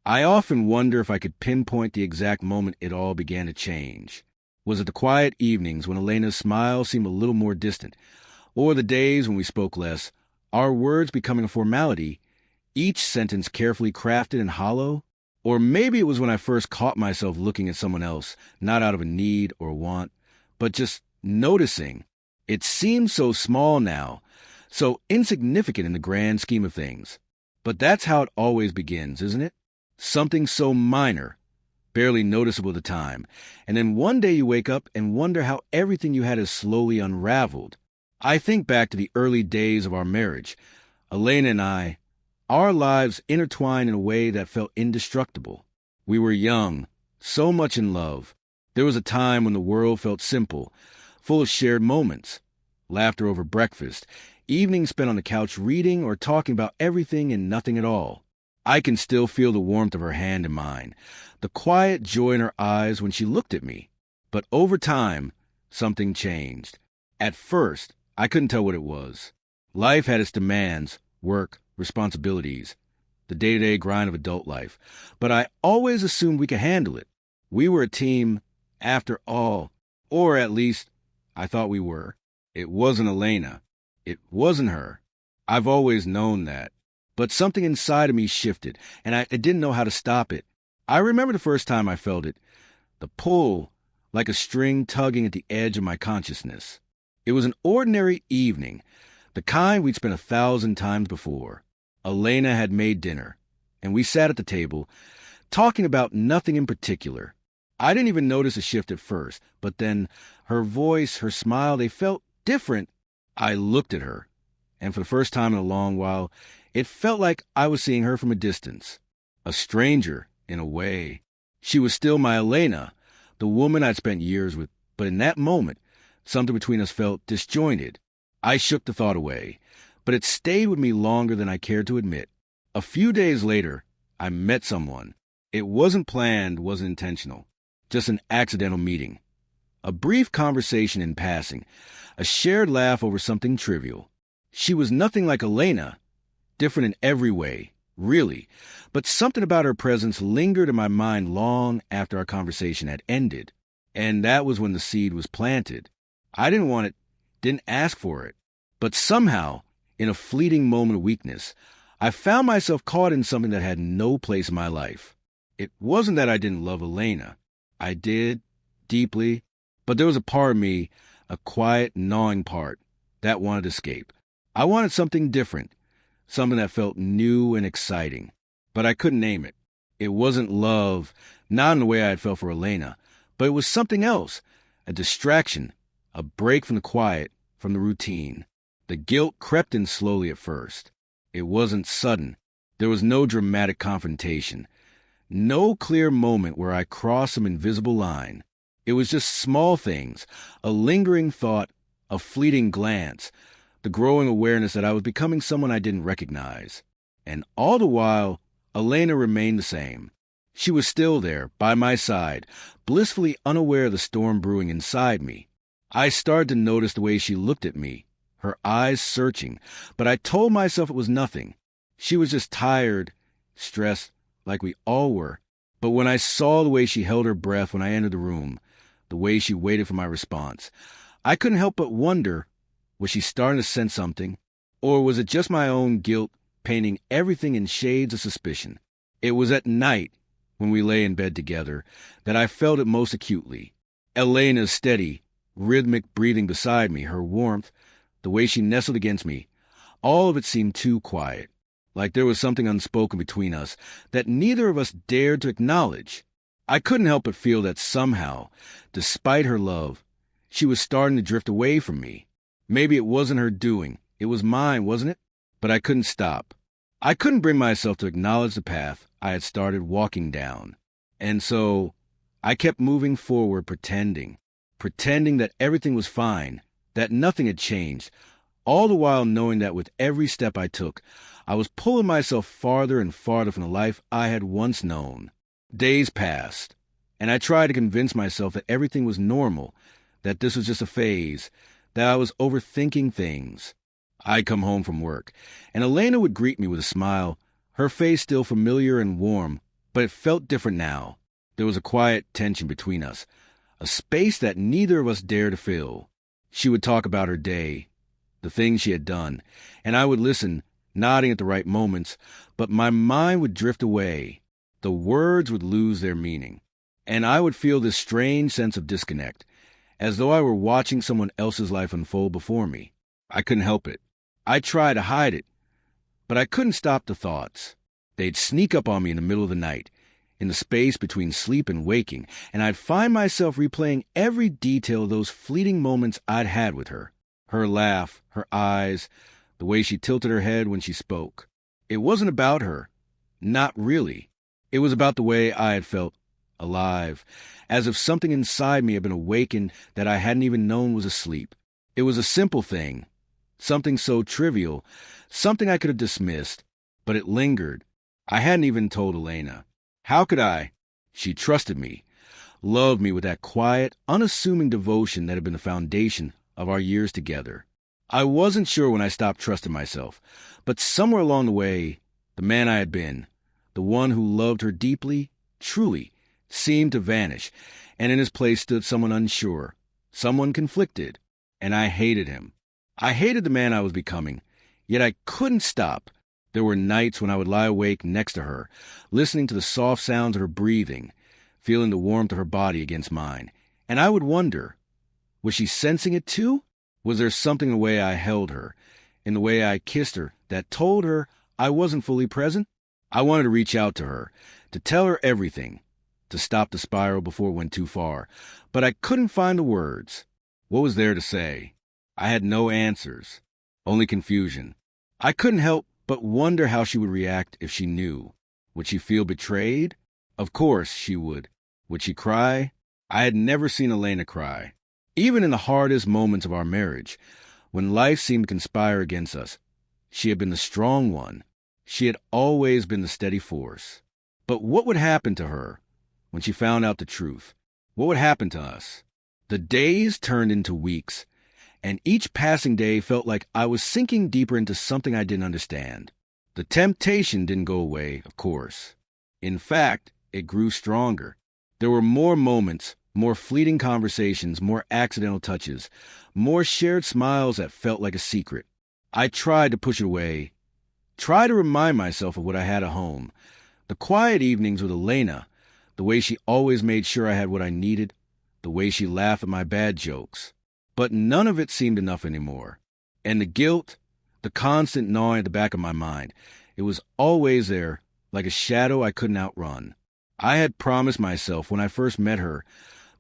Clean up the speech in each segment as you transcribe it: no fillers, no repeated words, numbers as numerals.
I often wonder if I could pinpoint the exact moment it all began to change. Was it the quiet evenings when Elena's smile seemed a little more distant, or the days when we spoke less, our words becoming a formality, each sentence carefully crafted and hollow? Or maybe it was when I first caught myself looking at someone else, not out of a need or want, but just noticing. It seems so small now, so insignificant in the grand scheme of things. But that's how it always begins, isn't it? Something so minor, barely noticeable at the time, and then one day you wake up and wonder how everything you had is slowly unraveled. I think back to the early days of our marriage. Elena and I, our lives intertwined in a way that felt indestructible. We were young, so much in love. There was a time when the world felt simple, full of shared moments, laughter over breakfast, evenings spent on the couch reading or talking about everything and nothing at all. I can still feel the warmth of her hand in mine, the quiet joy in her eyes when she looked at me. But over time, something changed. At first, I couldn't tell what it was. Life had its demands, work, responsibilities, the day-to-day grind of adult life. But I always assumed we could handle it. We were a team, after all, or at least, I thought we were. It wasn't Elena. It wasn't her. I've always known that. But something inside of me shifted, and I didn't know how to stop it. I remember the first time I felt it, the pull, like a string tugging at the edge of my consciousness. It was an ordinary evening, the kind we'd spent 1,000 times before. Elena had made dinner, and we sat at the table, talking about nothing in particular. I didn't even notice a shift at first, but then her voice, her smile, they felt different. I looked at her, and for the first time in a long while, it felt like I was seeing her from a distance. A stranger, in a way. She was still my Elena, the woman I'd spent years with, but in that moment, something between us felt disjointed. I shook the thought away, but it stayed with me longer than I cared to admit. A few days later, I met someone. It wasn't planned, wasn't intentional. Just an accidental meeting. A brief conversation in passing, a shared laugh over something trivial. She was nothing like Elena, different in every way, really, but something about her presence lingered in my mind long after our conversation had ended. And that was when the seed was planted. I didn't want it, didn't ask for it, but somehow, in a fleeting moment of weakness, I found myself caught in something that had no place in my life. It wasn't that I didn't love Elena. I did, deeply, but there was a part of me, a quiet, gnawing part, that wanted to escape. I wanted something different, something that felt new and exciting, but I couldn't name it. It wasn't love, not in the way I had felt for Elena, but it was something else, a distraction, a break from the quiet, from the routine. The guilt crept in slowly at first. It wasn't sudden. There was no dramatic confrontation, no clear moment where I crossed some invisible line. It was just small things, a lingering thought, a fleeting glance, the growing awareness that I was becoming someone I didn't recognize. And all the while, Elena remained the same. She was still there, by my side, blissfully unaware of the storm brewing inside me. I started to notice the way she looked at me, her eyes searching, but I told myself it was nothing. She was just tired, stressed, like we all were. But when I saw the way she held her breath when I entered the room, the way she waited for my response, I couldn't help but wonder, was she starting to sense something? Or was it just my own guilt painting everything in shades of suspicion? It was at night, when we lay in bed together, that I felt it most acutely. Elena's steady, rhythmic breathing beside me, her warmth, the way she nestled against me, all of it seemed too quiet, like there was something unspoken between us that neither of us dared to acknowledge. I couldn't help but feel that somehow, despite her love, she was starting to drift away from me. Maybe it wasn't her doing, it was mine, wasn't it? But I couldn't stop. I couldn't bring myself to acknowledge the path I had started walking down. And so I kept moving forward, pretending that everything was fine, that nothing had changed, all the while knowing that with every step I took, I was pulling myself farther and farther from the life I had once known. Days passed, and I tried to convince myself that everything was normal, that this was just a phase, that I was overthinking things. I'd come home from work, and Elena would greet me with a smile, her face still familiar and warm, But it felt different now. There was a quiet tension between us, a space that neither of us dared to fill. She would talk about her day, the things she had done, and I would listen, nodding at the right moments, but my mind would drift away. The words would lose their meaning, and I would feel this strange sense of disconnect, as though I were watching someone else's life unfold before me. I couldn't help it. I tried to hide it, but I couldn't stop the thoughts. They'd sneak up on me in the middle of the night, in the space between sleep and waking, and I'd find myself replaying every detail of those fleeting moments I'd had with her. Her laugh, her eyes, the way she tilted her head when she spoke. It wasn't about her. Not really. It was about the way I had felt alive, as if something inside me had been awakened that I hadn't even known was asleep. It was a simple thing, something so trivial, something I could have dismissed, but it lingered. I hadn't even told Elena. How could I? She trusted me, loved me with that quiet, unassuming devotion that had been the foundation of our years together. I wasn't sure when I stopped trusting myself, but somewhere along the way, the man I had been, the one who loved her deeply, truly, seemed to vanish, and in his place stood someone unsure, someone conflicted, and I hated him. I hated the man I was becoming, yet I couldn't stop. There were nights when I would lie awake next to her, listening to the soft sounds of her breathing, feeling the warmth of her body against mine, and I would wonder, was she sensing it too? Was there something in the way I held her, in the way I kissed her, that told her I wasn't fully present? I wanted to reach out to her, to tell her everything, to stop the spiral before it went too far, but I couldn't find the words. What was there to say? I had no answers, only confusion. I couldn't help but wonder how she would react if she knew. Would she feel betrayed? Of course she would. Would she cry? I had never seen Elena cry. Even in the hardest moments of our marriage, when life seemed to conspire against us, she had been the strong one. She had always been the steady force. But what would happen to her when she found out the truth? What would happen to us? The days turned into weeks, and each passing day felt like I was sinking deeper into something I didn't understand. The temptation didn't go away, of course. In fact, it grew stronger. There were more moments, more fleeting conversations, more accidental touches, more shared smiles that felt like a secret. I tried to push it away, tried to remind myself of what I had at home. The quiet evenings with Elena, the way she always made sure I had what I needed, the way she laughed at my bad jokes. But none of it seemed enough anymore. And the guilt, the constant gnawing at the back of my mind, it was always there, like a shadow I couldn't outrun. I had promised myself when I first met her,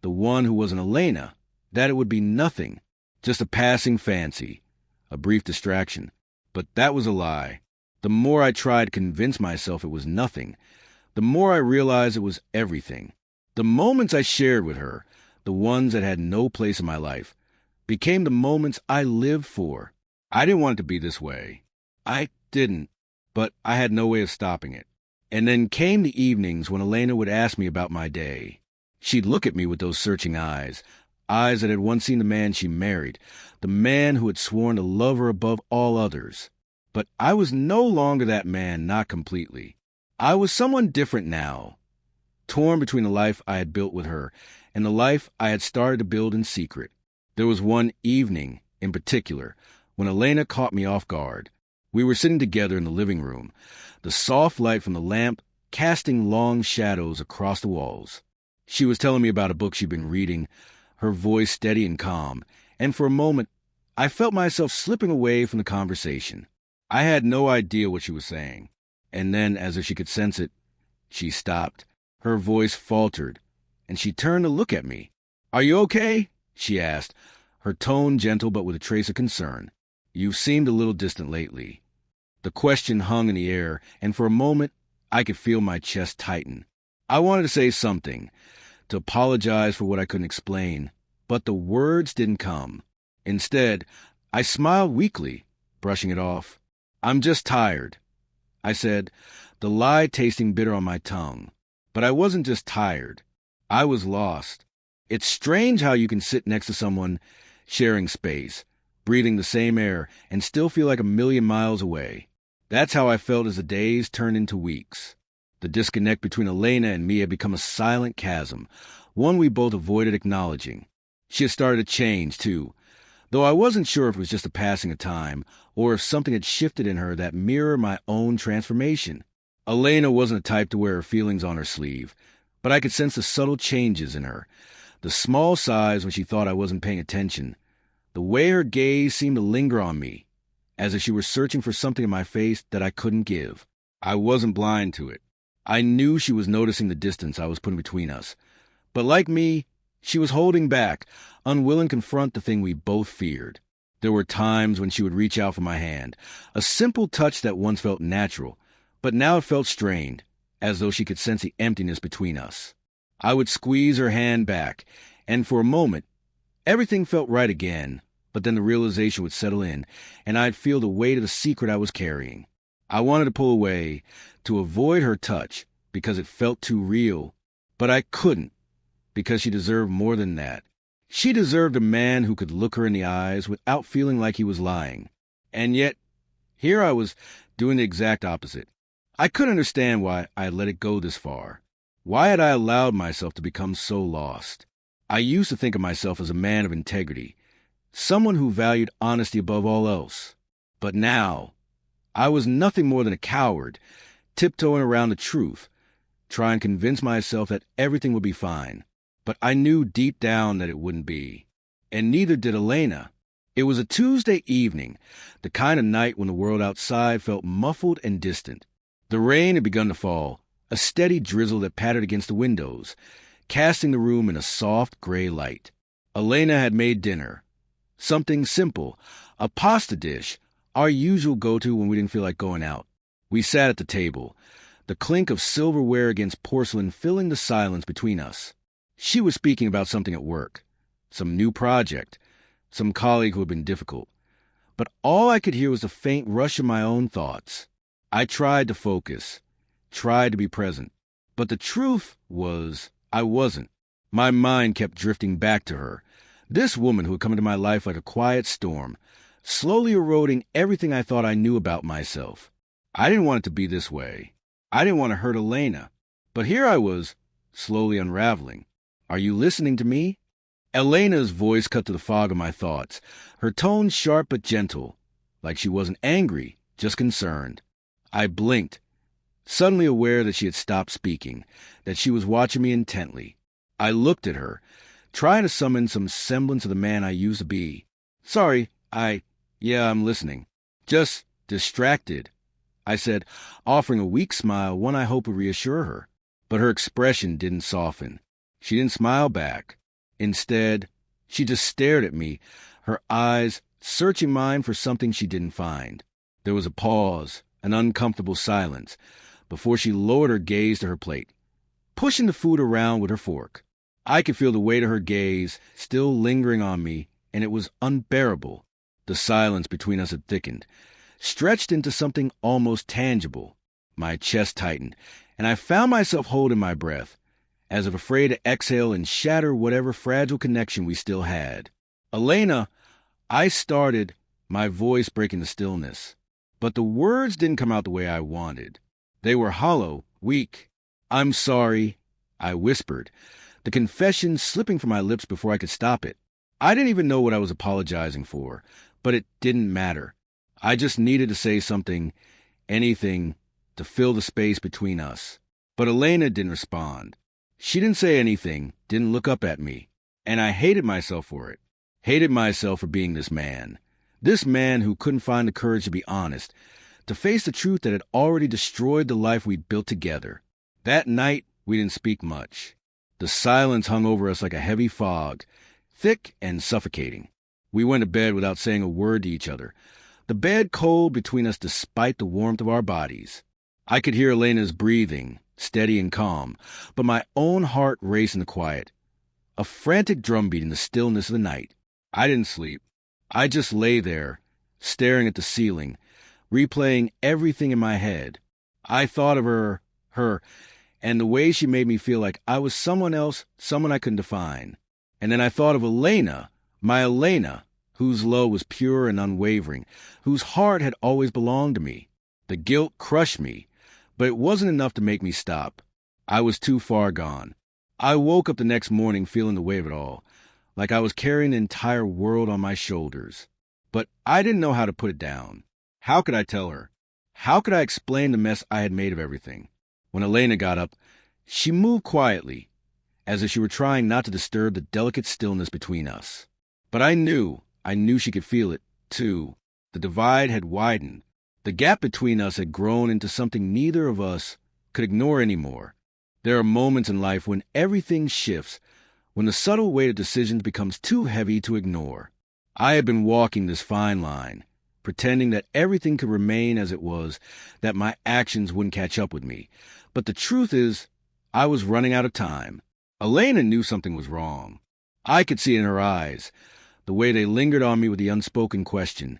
the one who was an Elena, that it would be nothing, just a passing fancy, a brief distraction. But that was a lie. The more I tried to convince myself it was nothing, the more I realized it was everything. The moments I shared with her, the ones that had no place in my life, became the moments I lived for. I didn't want it to be this way. I didn't, but I had no way of stopping it. And then came the evenings when Elena would ask me about my day. She'd look at me with those searching eyes that had once seen the man she married, the man who had sworn to love her above all others. But I was no longer that man, not completely. I was someone different now, torn between the life I had built with her and the life I had started to build in secret. There was one evening, in particular, when Elena caught me off guard. We were sitting together in the living room, the soft light from the lamp casting long shadows across the walls. She was telling me about a book she'd been reading, her voice steady and calm, and for a moment, I felt myself slipping away from the conversation. I had no idea what she was saying, and then, as if she could sense it, she stopped. Her voice faltered, and she turned to look at me. "Are you okay?" she asked, her tone gentle but with a trace of concern. "You've seemed a little distant lately." The question hung in the air, and for a moment, I could feel my chest tighten. I wanted to say something, to apologize for what I couldn't explain, but the words didn't come. Instead, I smiled weakly, brushing it off. "I'm just tired," I said, the lie tasting bitter on my tongue. But I wasn't just tired. I was lost. It's strange how you can sit next to someone, sharing space, breathing the same air, and still feel like a million miles away. That's how I felt as the days turned into weeks. The disconnect between Elena and me had become a silent chasm, one we both avoided acknowledging. She had started to change, too, though I wasn't sure if it was just a passing of time or if something had shifted in her that mirrored my own transformation. Elena wasn't the type to wear her feelings on her sleeve, but I could sense the subtle changes in her, the small sighs when she thought I wasn't paying attention, the way her gaze seemed to linger on me, as if she were searching for something in my face that I couldn't give. I wasn't blind to it. I knew she was noticing the distance I was putting between us. But like me, she was holding back, unwilling to confront the thing we both feared. There were times when she would reach out for my hand, a simple touch that once felt natural, but now it felt strained, as though she could sense the emptiness between us. I would squeeze her hand back, and for a moment, everything felt right again, but then the realization would settle in, and I'd feel the weight of the secret I was carrying. I wanted to pull away, to avoid her touch, because it felt too real, but I couldn't, because she deserved more than that. She deserved a man who could look her in the eyes without feeling like he was lying. And yet, here I was doing the exact opposite. I couldn't understand why I had let it go this far. Why had I allowed myself to become so lost? I used to think of myself as a man of integrity, someone who valued honesty above all else. But now, I was nothing more than a coward, tiptoeing around the truth, trying to convince myself that everything would be fine. But I knew deep down that it wouldn't be. And neither did Elena. It was a Tuesday evening, the kind of night when the world outside felt muffled and distant. The rain had begun to fall, a steady drizzle that pattered against the windows, casting the room in a soft gray light. Elena had made dinner. Something simple, a pasta dish, our usual go-to when we didn't feel like going out. We sat at the table, the clink of silverware against porcelain filling the silence between us. She was speaking about something at work, some new project, some colleague who had been difficult. But all I could hear was the faint rush of my own thoughts. I tried to focus, tried to be present. But the truth was, I wasn't. My mind kept drifting back to her, this woman who had come into my life like a quiet storm, slowly eroding everything I thought I knew about myself. I didn't want it to be this way. I didn't want to hurt Elena. But here I was, slowly unraveling. Are you listening to me? Elena's voice cut through the fog of my thoughts, her tone sharp but gentle, like she wasn't angry, just concerned. I blinked, suddenly aware that she had stopped speaking, that she was watching me intently. I looked at her, trying to summon some semblance of the man I used to be. Sorry, I'm listening. Just distracted, I said, offering a weak smile, one I hoped would reassure her. But her expression didn't soften. She didn't smile back. Instead, she just stared at me, her eyes searching mine for something she didn't find. There was a pause, an uncomfortable silence, before she lowered her gaze to her plate, pushing the food around with her fork. I could feel the weight of her gaze still lingering on me, and it was unbearable. The silence between us had thickened, stretched into something almost tangible. My chest tightened, and I found myself holding my breath, as if afraid to exhale and shatter whatever fragile connection we still had. Elena, I started, my voice breaking the stillness. But the words didn't come out the way I wanted. They were hollow, weak. I'm sorry, I whispered, the confession slipping from my lips before I could stop it. I didn't even know what I was apologizing for, but it didn't matter. I just needed to say something, anything, to fill the space between us. But Elena didn't respond. She didn't say anything, didn't look up at me, and I hated myself for it. Hated myself for being this man who couldn't find the courage to be honest, to face the truth that had already destroyed the life we'd built together. That night, we didn't speak much. The silence hung over us like a heavy fog, thick and suffocating. We went to bed without saying a word to each other, the bed cold between us despite the warmth of our bodies. I could hear Elena's breathing, steady and calm, but my own heart raced in the quiet, a frantic drumbeat in the stillness of the night. I didn't sleep. I just lay there, staring at the ceiling, replaying everything in my head. I thought of her, and the way she made me feel like I was someone else, someone I couldn't define. And then I thought of Elena, my Elena, whose love was pure and unwavering, whose heart had always belonged to me. The guilt crushed me, But it wasn't enough to make me stop. I was too far gone. I woke up the next morning feeling the weight of it all, like I was carrying the entire world on my shoulders. But I didn't know how to put it down. How could I tell her? How could I explain the mess I had made of everything? When Elena got up, she moved quietly, as if she were trying not to disturb the delicate stillness between us. But I knew she could feel it, too. The divide had widened. The gap between us had grown into something neither of us could ignore anymore. There are moments in life when everything shifts, when the subtle weight of decisions becomes too heavy to ignore. I had been walking this fine line, pretending that everything could remain as it was, that my actions wouldn't catch up with me. But the truth is, I was running out of time. Elena knew something was wrong. I could see it in her eyes, the way they lingered on me with the unspoken question,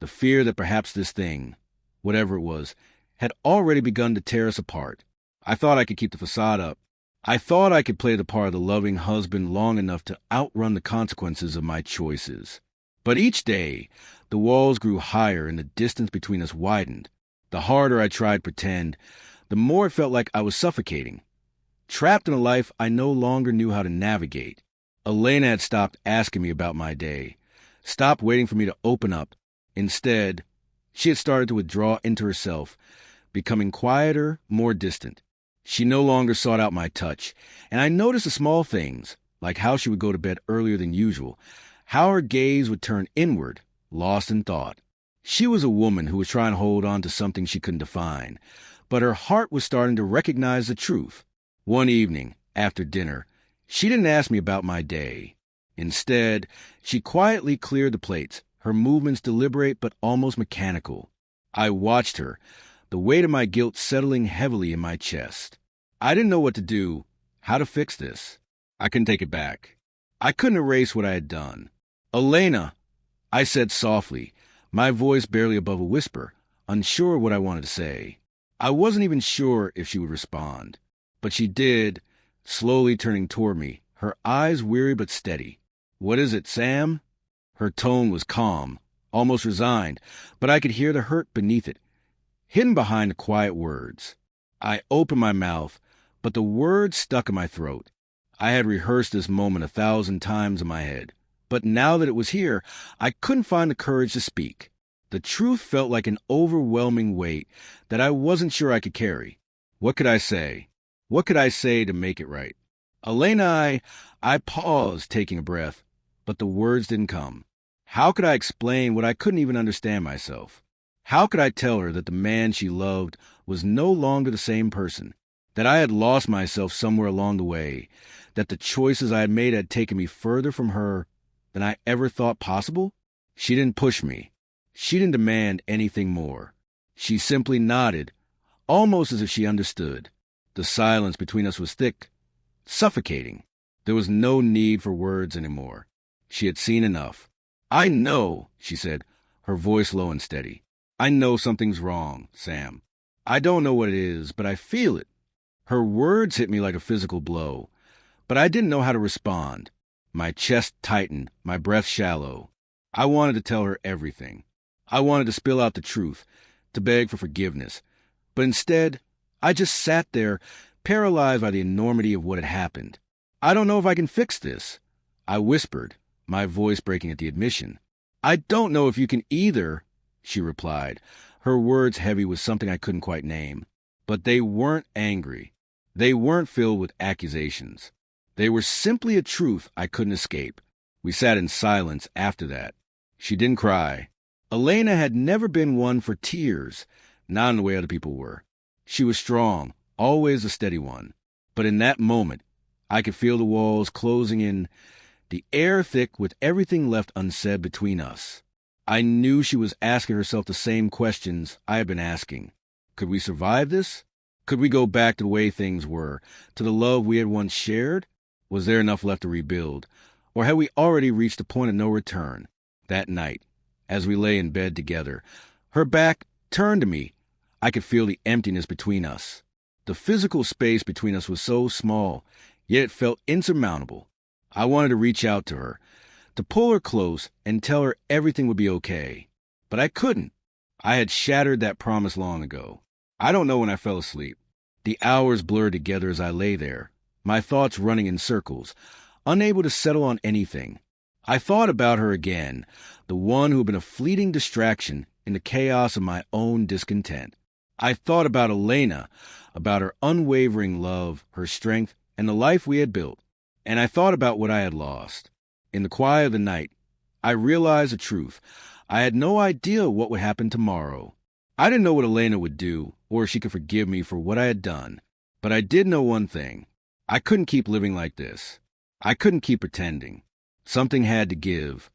the fear that perhaps this thing, whatever it was, had already begun to tear us apart. I thought I could keep the facade up. I thought I could play the part of the loving husband long enough to outrun the consequences of my choices. But each day, the walls grew higher and the distance between us widened. The harder I tried to pretend, the more it felt like I was suffocating, trapped in a life I no longer knew how to navigate. Elena had stopped asking me about my day, stopped waiting for me to open up. Instead, she had started to withdraw into herself, becoming quieter, more distant. She no longer sought out my touch, and I noticed the small things, like how she would go to bed earlier than usual, how her gaze would turn inward, lost in thought. She was a woman who was trying to hold on to something she couldn't define, but her heart was starting to recognize the truth. One evening, after dinner, she didn't ask me about my day. Instead, she quietly cleared the plates, her movements deliberate but almost mechanical. I watched her, the weight of my guilt settling heavily in my chest. I didn't know what to do, how to fix this. I couldn't take it back. I couldn't erase what I had done. "Elena," I said softly, my voice barely above a whisper, unsure of what I wanted to say. I wasn't even sure if she would respond. But she did, slowly turning toward me, her eyes weary but steady. "What is it, Sam?" Her tone was calm, almost resigned, but I could hear the hurt beneath it, hidden behind the quiet words. I opened my mouth, but the words stuck in my throat. I had rehearsed this moment 1,000 times in my head, but now that it was here, I couldn't find the courage to speak. The truth felt like an overwhelming weight that I wasn't sure I could carry. What could I say? What could I say to make it right? "Elena, I paused, taking a breath, but the words didn't come. How could I explain what I couldn't even understand myself? How could I tell her that the man she loved was no longer the same person, that I had lost myself somewhere along the way, that the choices I had made had taken me further from her than I ever thought possible? She didn't push me. She didn't demand anything more. She simply nodded, almost as if she understood. The silence between us was thick, suffocating. There was no need for words anymore. She had seen enough. "I know," she said, her voice low and steady. "I know something's wrong, Sam. I don't know what it is, but I feel it." Her words hit me like a physical blow, but I didn't know how to respond. My chest tightened, my breath shallow. I wanted to tell her everything. I wanted to spill out the truth, to beg for forgiveness. But instead, I just sat there, paralyzed by the enormity of what had happened. "I don't know if I can fix this," I whispered, my voice breaking at the admission. "I don't know if you can either," she replied, her words heavy with something I couldn't quite name. But they weren't angry. They weren't filled with accusations. They were simply a truth I couldn't escape. We sat in silence after that. She didn't cry. Elena had never been one for tears, not in the way other people were. She was strong, always a steady one. But in that moment, I could feel the walls closing in, the air thick with everything left unsaid between us. I knew she was asking herself the same questions I had been asking. Could we survive this? Could we go back to the way things were, to the love we had once shared? Was there enough left to rebuild? Or had we already reached a point of no return? That night, as we lay in bed together, her back turned to me, I could feel the emptiness between us. The physical space between us was so small, yet it felt insurmountable. I wanted to reach out to her, to pull her close and tell her everything would be okay. But I couldn't. I had shattered that promise long ago. I don't know when I fell asleep. The hours blurred together as I lay there, my thoughts running in circles, unable to settle on anything. I thought about her again, the one who had been a fleeting distraction in the chaos of my own discontent. I thought about Elena, about her unwavering love, her strength, and the life we had built. And I thought about what I had lost. In the quiet of the night, I realized the truth. I had no idea what would happen tomorrow. I didn't know what Elena would do, or if she could forgive me for what I had done. But I did know one thing. I couldn't keep living like this. I couldn't keep pretending. Something had to give.